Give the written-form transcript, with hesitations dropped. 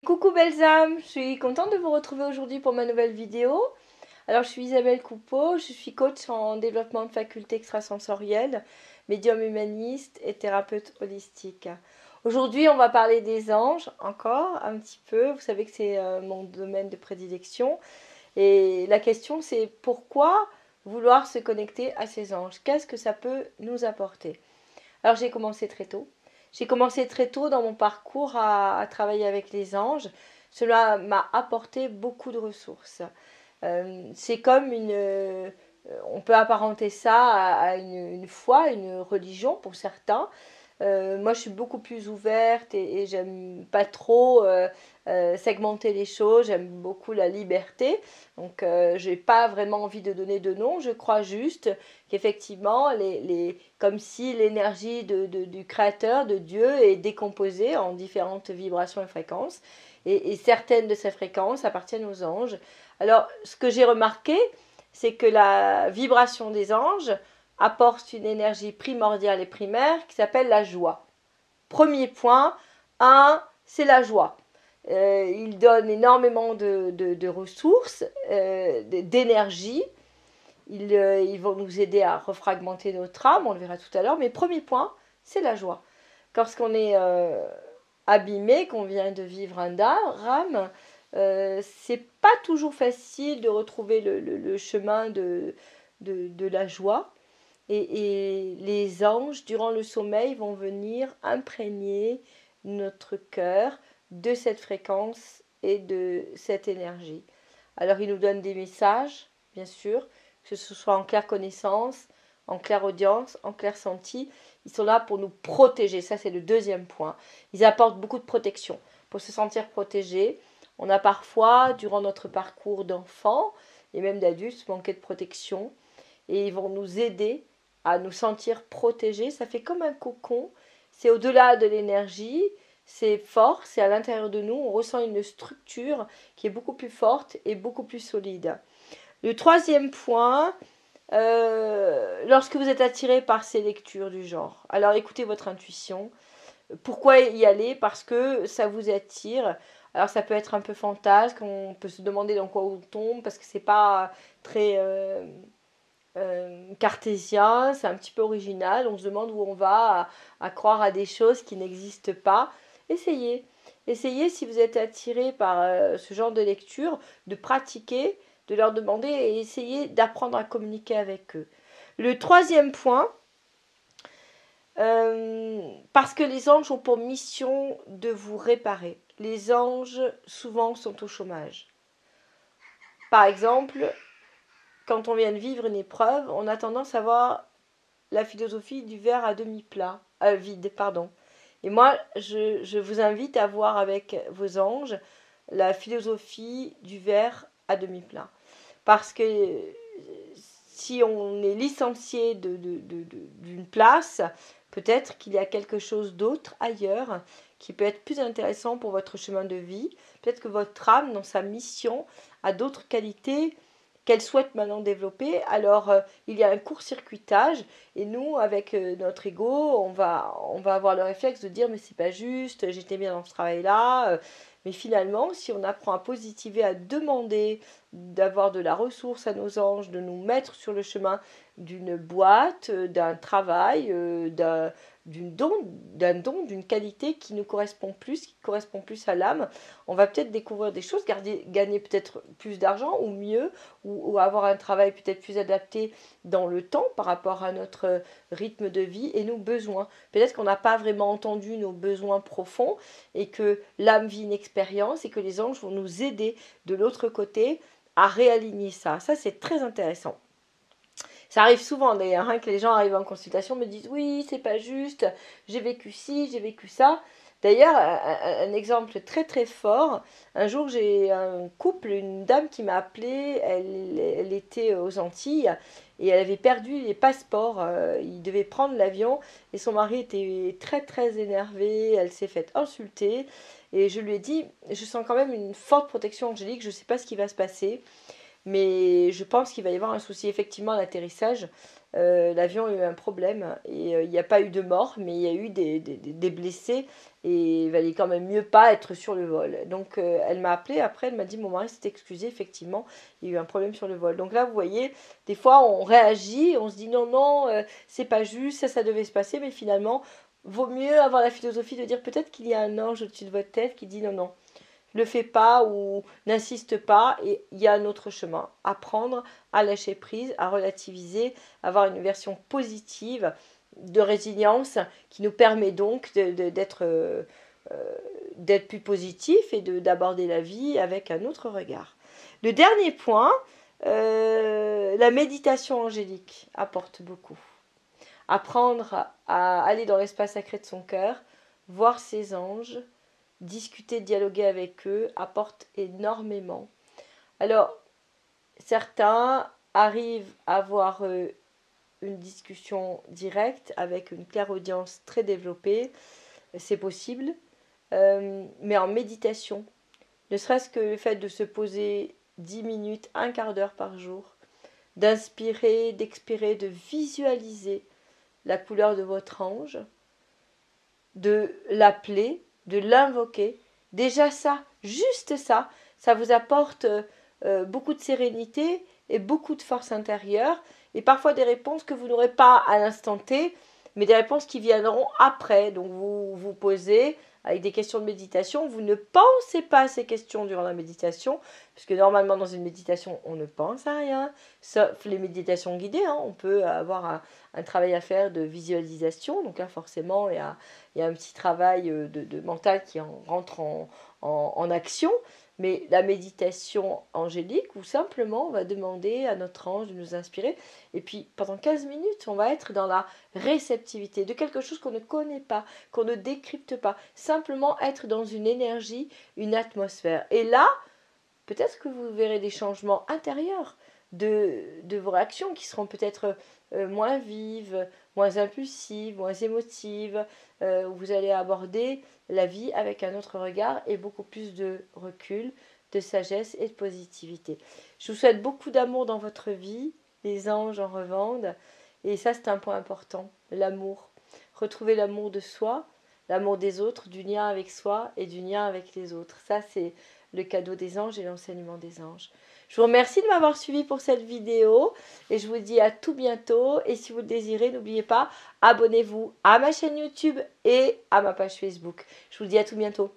Coucou belles âmes, je suis contente de vous retrouver aujourd'hui pour ma nouvelle vidéo. Alors je suis Isabelle Coupeau, je suis coach en développement de facultés extrasensorielles, médium humaniste et thérapeute holistique. Aujourd'hui on va parler des anges encore un petit peu, vous savez que c'est mon domaine de prédilection. Et la question c'est pourquoi vouloir se connecter à ces anges? Qu'est-ce que ça peut nous apporter? Alors j'ai commencé très tôt. J'ai commencé très tôt dans mon parcours à travailler avec les anges. Cela m'a apporté beaucoup de ressources. C'est comme on peut apparenter ça à une foi, une religion pour certains. Moi, je suis beaucoup plus ouverte et j'aime pas trop segmenter les choses. J'aime beaucoup la liberté. Donc, j'ai pas vraiment envie de donner de nom. Je crois juste qu'effectivement, comme si l'énergie du Créateur, de Dieu, est décomposée en différentes vibrations et fréquences. Et certaines de ces fréquences appartiennent aux anges. Alors, ce que j'ai remarqué, c'est que la vibration des anges apporte une énergie primordiale et primaire qui s'appelle la joie. Premier point, c'est la joie. Il donne énormément de ressources, d'énergie. Ils vont nous aider à refragmenter notre âme, on le verra tout à l'heure. Mais premier point, c'est la joie. Lorsqu'on est abîmé, qu'on vient de vivre un drame, c'est pas toujours facile de retrouver le chemin de la joie. Et les anges, durant le sommeil, vont venir imprégner notre cœur de cette fréquence et de cette énergie. Alors, ils nous donnent des messages, bien sûr, que ce soit en claire connaissance, en claire audience, en clair senti. Ils sont là pour nous protéger. Ça, c'est le deuxième point. Ils apportent beaucoup de protection. Pour se sentir protégé, on a parfois, durant notre parcours d'enfant et même d'adulte, manqué de protection. Et ils vont nous aider à nous sentir protégés. Ça fait comme un cocon. C'est au-delà de l'énergie. C'est fort, c'est à l'intérieur de nous. On ressent une structure qui est beaucoup plus forte et beaucoup plus solide. Le troisième point, lorsque vous êtes attiré par ces lectures du genre, alors écoutez votre intuition. Pourquoi y aller? Parce que ça vous attire. Alors ça peut être un peu fantasque, on peut se demander dans quoi on tombe, parce que c'est pas très cartésien, c'est un petit peu original, on se demande où on va à croire à des choses qui n'existent pas. Essayez. Essayez, si vous êtes attiré par ce genre de lecture, de pratiquer, de leur demander et essayez d'apprendre à communiquer avec eux. Le troisième point, parce que les anges ont pour mission de vous réparer. Les anges, souvent, sont au chômage. Par exemple, quand on vient de vivre une épreuve, on a tendance à voir la philosophie du verre à demi plat, vide, pardon. Et moi, je vous invite à voir avec vos anges la philosophie du verre à demi plat. Parce que si on est licencié d'une place, peut-être qu'il y a quelque chose d'autre ailleurs qui peut être plus intéressant pour votre chemin de vie. Peut-être que votre âme, dans sa mission, a d'autres qualités qu'elle souhaite maintenant développer. Alors, il y a un court-circuitage et nous, avec notre ego, on va avoir le réflexe de dire mais c'est pas juste, j'étais bien dans ce travail-là. Mais finalement, si on apprend à positiver, à demander d'avoir de la ressource à nos anges, de nous mettre sur le chemin d'une boîte, d'un travail, d'un don, d'une qualité qui nous correspond plus, qui correspond plus à l'âme, on va peut-être découvrir des choses, gagner peut-être plus d'argent ou mieux, ou avoir un travail peut-être plus adapté dans le temps par rapport à notre rythme de vie et nos besoins. Peut-être qu'on n'a pas vraiment entendu nos besoins profonds et que l'âme vit une expérience et que les anges vont nous aider de l'autre côté à réaligner ça. Ça, c'est très intéressant. Ça arrive souvent d'ailleurs, hein, que les gens arrivent en consultation, me disent oui, c'est pas juste, j'ai vécu ci, j'ai vécu ça. D'ailleurs, un exemple très très fort, un jour j'ai un couple, une dame qui m'a appelée, elle était aux Antilles et elle avait perdu les passeports, il devait prendre l'avion et son mari était très très énervé, elle s'est faite insulter et je lui ai dit, je sens quand même une forte protection angélique, je ne sais pas ce qui va se passer. Mais je pense qu'il va y avoir un souci effectivement à l'atterrissage. l'avion a eu un problème et il n'y a pas eu de mort, mais il y a eu des blessés et il valait quand même mieux pas être sur le vol. Donc elle m'a appelé après, elle m'a dit mon mari s'est excusé, effectivement, il y a eu un problème sur le vol. Donc là, vous voyez, des fois on réagit, on se dit non, non, c'est pas juste, ça devait se passer, mais finalement, vaut mieux avoir la philosophie de dire peut-être qu'il y a un ange au-dessus de votre tête qui dit non, non, le fais pas ou n'insiste pas et il y a un autre chemin. Apprendre à lâcher prise, à relativiser, avoir une version positive de résilience qui nous permet donc d'être plus positif et d'aborder la vie avec un autre regard. Le dernier point, la méditation angélique apporte beaucoup. Apprendre à aller dans l'espace sacré de son cœur, voir ses anges, discuter, dialoguer avec eux apporte énormément. Alors, certains arrivent à avoir une discussion directe avec une clairaudience très développée, c'est possible, mais en méditation, ne serait-ce que le fait de se poser 10 minutes, un quart d'heure par jour, d'inspirer, d'expirer, de visualiser la couleur de votre ange, de l'appeler, de l'invoquer. Déjà ça, juste ça, ça vous apporte beaucoup de sérénité et beaucoup de force intérieure et parfois des réponses que vous n'aurez pas à l'instant T, mais des réponses qui viendront après. Donc vous vous posez avec des questions de méditation, vous ne pensez pas à ces questions durant la méditation, puisque normalement dans une méditation on ne pense à rien, sauf les méditations guidées, hein. On peut avoir un travail à faire de visualisation, donc là forcément il y a un petit travail de mental qui rentre en action, mais la méditation angélique, où simplement on va demander à notre ange de nous inspirer, et puis pendant 15 minutes, on va être dans la réceptivité de quelque chose qu'on ne connaît pas, qu'on ne décrypte pas, simplement être dans une énergie, une atmosphère. Et là, peut-être que vous verrez des changements intérieurs de vos réactions qui seront peut-être moins vives, moins impulsives, moins émotives. Vous allez aborder la vie avec un autre regard et beaucoup plus de recul, de sagesse et de positivité. Je vous souhaite beaucoup d'amour dans votre vie. Les anges en revendent. Et ça, c'est un point important, l'amour. Retrouver l'amour de soi, l'amour des autres, du lien avec soi et du lien avec les autres. Ça, c'est le cadeau des anges et l'enseignement des anges. Je vous remercie de m'avoir suivi pour cette vidéo et je vous dis à tout bientôt. Et si vous le désirez, n'oubliez pas, abonnez-vous à ma chaîne YouTube et à ma page Facebook. Je vous dis à tout bientôt.